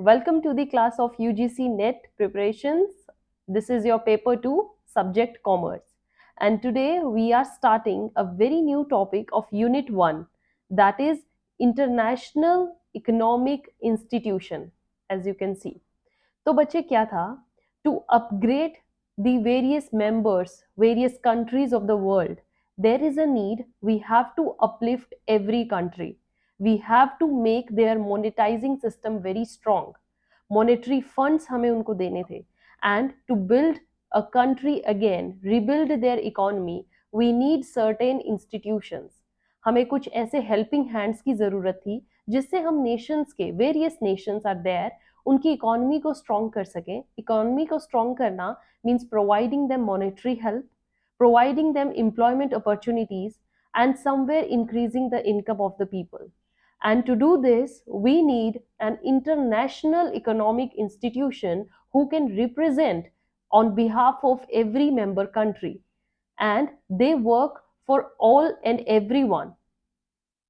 Welcome to the class of UGC-NET preparations. This is your paper 2 subject commerce. And today we are starting a very new topic of unit 1, that is International Economic Institution, as you can see. तो बच्चे क्या था, to upgrade the various members, various countries of the world, there is a need. We have to uplift every country. We have to make their monetizing system very strong. Monetary funds हमें उनको देने थे. And to build a country again, rebuild their economy, we need certain institutions. हमें कुछ ऐसे helping hands की जरूरत थी जिससे हम nations के various nations are there उनकी इकोनॉमी को स्ट्रॉन्ग कर सकें. इकोनॉमी को स्ट्रॉन्ग करना means providing them monetary help, providing them employment opportunities, and somewhere increasing the income of the people. And to do this, we need an international economic institution who can represent on behalf of every member country. And they work for all and everyone.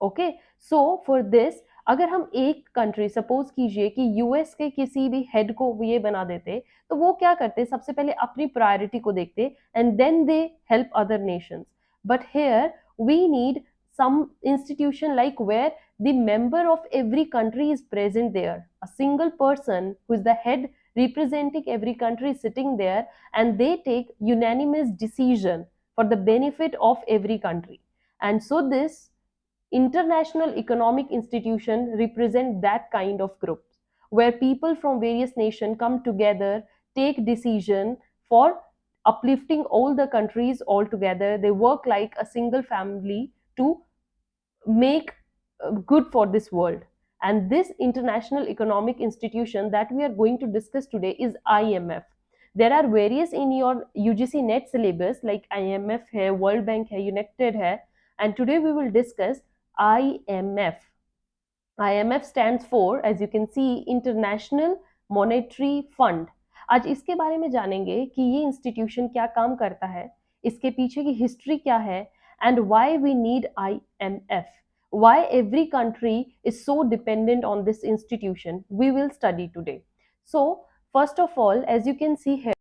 Okay so for this, अगर हम एक country suppose कीजिए कि US के किसी भी head को ये बना देते, तो वो क्या करते, सबसे पहले अपनी प्रायोरिटी को देखते and then they help other nations. But here we need some institution like where the member of every country is present there, a single person who is the head representing every country sitting there, and they take unanimous decision for the benefit of every country. And so this International Economic Institution represent that kind of groups where people from various nations come together, take decision for uplifting all the countries all together. They work like a single family to make good for this world. And this International Economic Institution that we are going to discuss today is IMF. There are various in your UGC NET syllabus like IMF hai, World Bank hai, United hai, and today we will discuss IMF. IMF stands for, as you can see, International Monetary Fund. आज इसके बारे में जानेंगे कि ये institution क्या काम करता है, इसके पीछे की हिस्ट्री क्या है, and why we need IMF. Why every country is so dependent on this institution, we will study today. So, first of all, as you can see here,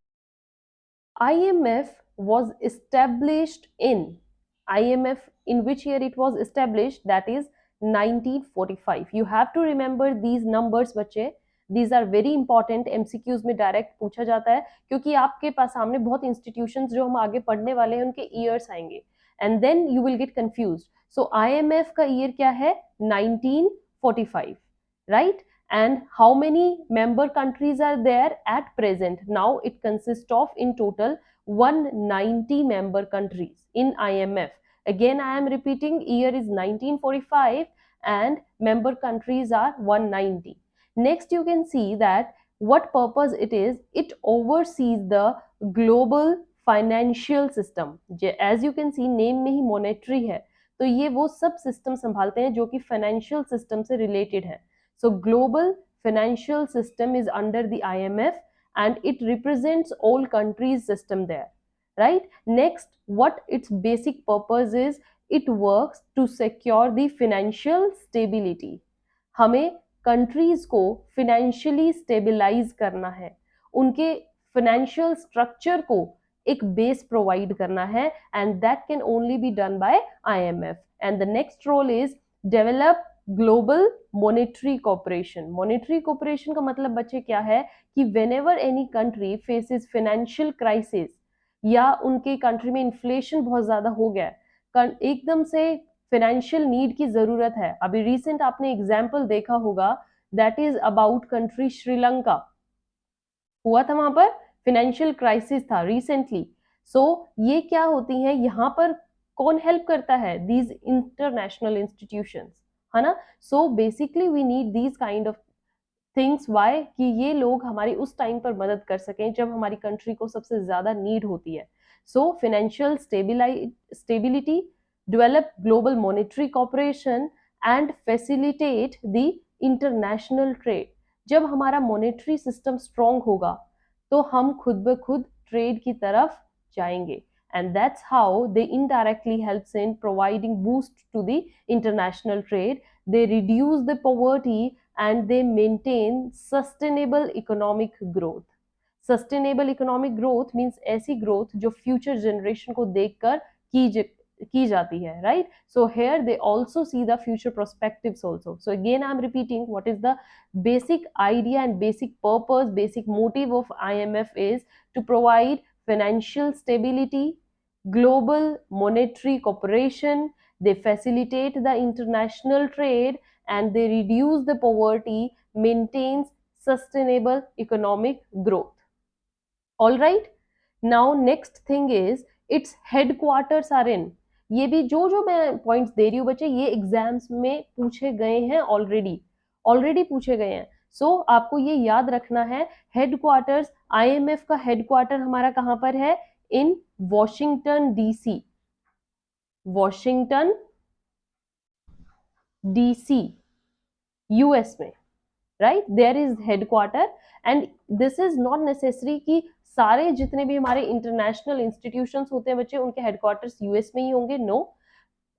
IMF was established in which year it was established, that is 1945. You have to remember these numbers बच्चे. These are very important. MCQs में direct पूछा जाता है क्योंकि आपके पास सामने बहुत institutions जो हम आगे पढ़ने वाले हैं उनके years आएंगे and then you will get confused. So IMF का year क्या है, 1945, right? And how many member countries are there at present? Now it consists of in total 190 member countries in IMF. Again, I am repeating, year is 1945 and member countries are 190. Next, you can see that what purpose it is. It oversees the global financial system. As you can see, name में ही monetary है, तो ये वो सब system संभालते हैं जो कि financial system से related है. So global financial system is under the IMF and it represents all countries' system there, right? Next, what its basic purpose is, it works to secure the financial stability. हमें countries को financially stabilize करना है, उनके financial structure को एक base provide करना है, and that can only be done by IMF. And the next role is develop global monetary cooperation. Monetary cooperation का मतलब बच्चे क्या है कि whenever any country faces financial crisis या उनके कंट्री में इन्फ्लेशन बहुत ज्यादा हो गया, एकदम से फाइनेंशियल नीड की जरूरत है. अभी रिसेंट आपने एग्जांपल देखा होगा, that is about country Sri Lanka. हुआ था वहां पर फाइनेंशियल क्राइसिस था रिसेंटली. सो ये क्या होती है, यहाँ पर कौन हेल्प करता है, दीज इंटरनेशनल इंस्टीट्यूशंस, है ना. So basically we need these kind of things. Why, कि ये लोग हमारी उस टाइम पर मदद कर सकें जब हमारी कंट्री को सबसे ज्यादा नीड होती है. So financial stability, develop global monetary cooperation and facilitate the international trade. जब हमारा मॉनेटरी सिस्टम स्ट्रॉन्ग होगा तो हम खुद ब खुद ट्रेड की तरफ जाएंगे. And that's how they indirectly helps in providing boost to the international trade. They reduce the poverty and they maintain sustainable economic growth. Sustainable economic growth means ऐसी ग्रोथ जो फ्यूचर जनरेशन को देखकर की जाती है, right? So here they also see the future prospectives also. So again I am repeating what is the basic idea and basic purpose, basic motive of IMF is to provide financial stability, global monetary cooperation, they facilitate the international trade, and they reduce the poverty, maintains sustainable economic growth. All right. Now next thing is its headquarters are in. ये भी जो मैं points दे रही हूँ बच्चे, ये exams में पूछे गए हैं, ऑलरेडी पूछे गए हैं. सो आपको ये याद रखना है. हेडक्वार्टर्स, आईएमएफ का हेडक्वार्टर हमारा कहां पर है? In Washington DC. Washington DC, US में, right? There is headquarter. And this is not necessary कि सारे जितने भी हमारे इंटरनेशनल इंस्टीट्यूशंस होते हैं बच्चे, उनके हेडक्वार्टर्स यूएस में ही होंगे. नो,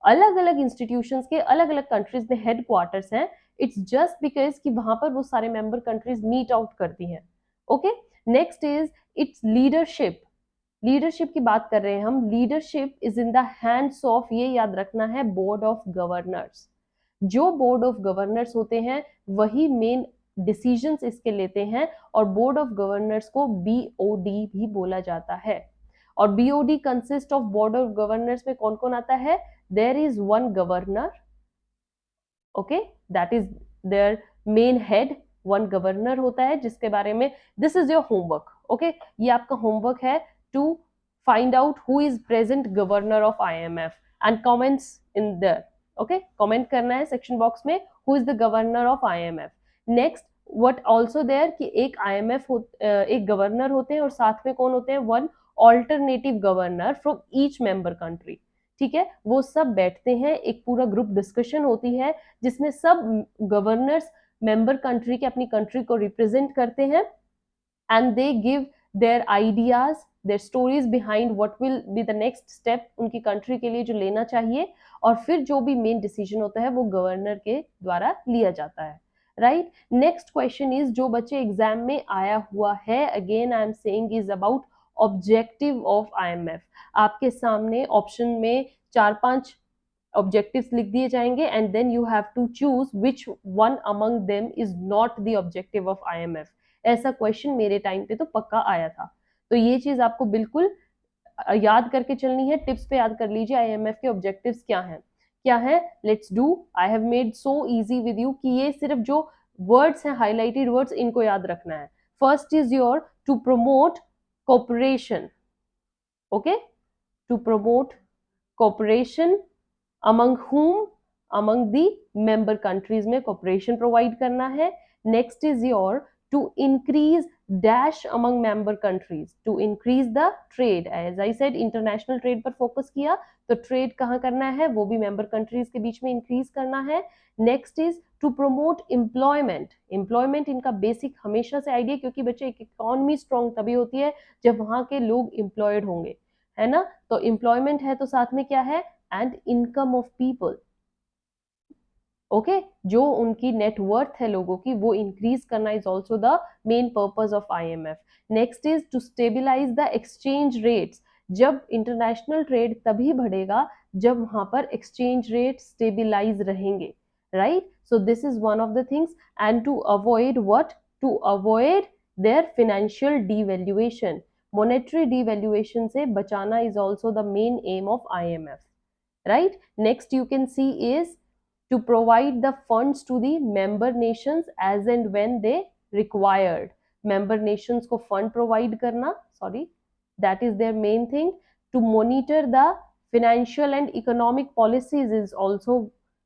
अलग अलग इंस्टीट्यूशंस के अलग अलग कंट्रीज में हेडक्वार्टर्स हैं. इट्स जस्ट बिकॉज कि वहां पर वो सारे मेंबर कंट्रीज मीट आउट करती हैं. Okay. Next is its leadership. Leadership की बात कर रहे हैं हम. Leadership is in the hands of, ये याद रखना है, बोर्ड ऑफ गवर्नर्स. जो बोर्ड ऑफ गवर्नर्स होते हैं वही मेन डिसीजंस इसके लेते हैं, और बोर्ड ऑफ गवर्नर्स को बीओडी भी बोला जाता है. और BOD consist of board of governors में कौन कौन आता है? There is one governor, okay, that is there main head. One governor होता है जिसके बारे में, this is your homework. Okay, ये आपका होमवर्क है to find out who is present governor of IMF and comments in there. Okay, comment करना है सेक्शन बॉक्स में, who is the governor of IMF. Next, what also there कि एक IMF एक governor होते हैं और साथ में कौन होते हैं? One alternative governor from each member country. ठीक है, वो सब बैठते हैं, एक पूरा ग्रुप डिस्कशन होती है जिसमें सब गवर्नर्स मेंबर कंट्री के अपनी कंट्री को रिप्रेजेंट करते हैं, and they give their ideas, their stories behind what will be the next step उनकी कंट्री के लिए जो लेना चाहिए, और फिर जो भी मेन डिसीजन होता है वो गवर्नर के द्वारा लिया जाता है, राइट? नेक्स्ट क्वेश्चन इज, जो बच्चे एग्जाम में आया हुआ है, again I am saying, is about objective of IMF. आपके सामने ऑप्शन में 4-5 ऑब्जेक्टिव्स लिख दिए जाएंगे, and then you have to choose which one among them is not the objective of IMF. ऐसा क्वेश्चन मेरे टाइम पे तो पक्का आया था. तो ये चीज आपको बिल्कुल याद करके चलनी है. टिप्स पे याद कर लीजिए आईएमएफ के ऑब्जेक्टिव्स क्या है. Let's do. I have made so easy with you कि ये सिर्फ जो वर्ड्स हैं, हाईलाइटेड वर्ड्स, इनको याद रखना है. First is your to promote cooperation. Okay, to promote cooperation among whom? Among the member countries में cooperation provide करना है. Next is your to increase dash among member countries, to increase the trade. As I said, international trade पर focus किया, तो trade कहाँ करना है? वो भी member countries के बीच में increase करना है. Next is to promote employment. Employment इनका बेसिक हमेशा से आइडिया, क्योंकि बच्चे एक इकोनॉमी स्ट्रॉन्ग तभी होती है जब वहां के लोग एम्प्लॉयड होंगे, है ना? तो एम्प्लॉयमेंट है, तो साथ में क्या है? And income of people. Okay, जो उनकी नेटवर्थ है लोगों की, वो इंक्रीज करना is also the main purpose of IMF. Next is to stabilise the exchange rates. जब इंटरनेशनल ट्रेड तभी बढ़ेगा जब वहां पर एक्सचेंज रेट स्टेबिलाइज रहेंगे, right? So this is one of the things. And to avoid what? To avoid their financial devaluation. Monetary devaluation से बचाना is also the main aim of IMF, right? Next you can see is to provide the funds to the member nations as and when they required. Member nations को fund provide करना, sorry, that is their main thing. To monitor the financial and economic policies is also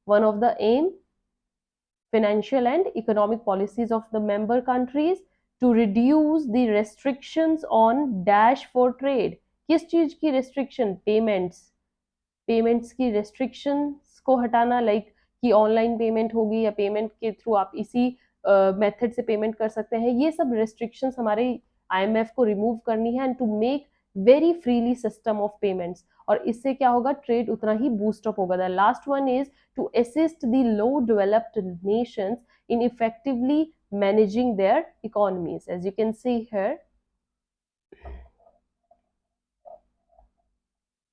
one of the aim. Financial and economic policies of the member countries. To reduce the restrictions on dash for trade. किस चीज की restriction? Payments की restrictions को हटाना, like कि online payment होगी या payment के थ्रू आप इसी मेथड से पेमेंट कर सकते हैं. ये सब restrictions हमारे IMF को रिमूव करनी है, and to make very freely system of payments, और इससे क्या होगा, ट्रेड उतना ही बूस्ट अप होगा. The last one is to assist the low developed nations in effectively managing their economies. As you can see here,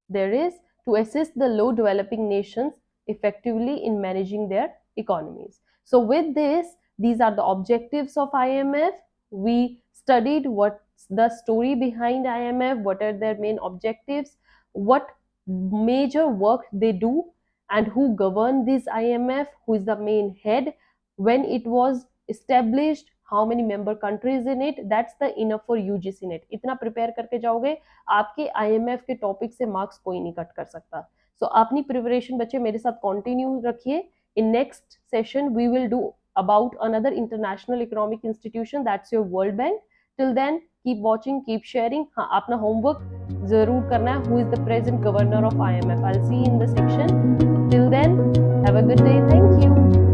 there is to assist the low developing nations effectively in managing their economies. So with this, these are the objectives of IMF. We studied what's the story behind IMF, what are their main objectives, what major work they do, and who govern this IMF, who is the main head, when it was established, how many member countries in it. That's the enough for UGC NET. इतना prepare करके जाओगे, आपके IMF के topic से marks कोई नहीं cut कर सकता. सो अपनी प्रिपरेशन बच्चे मेरे साथ कंटिन्यू रखिए. In next session we will do about another international economic institution, that's your World Bank. Till then, keep watching, keep sharing. हाँ, अपना homework जरूर करना है. Who is the present governor of IMF? I'll see you in the section. Till then, have a good day. Thank you.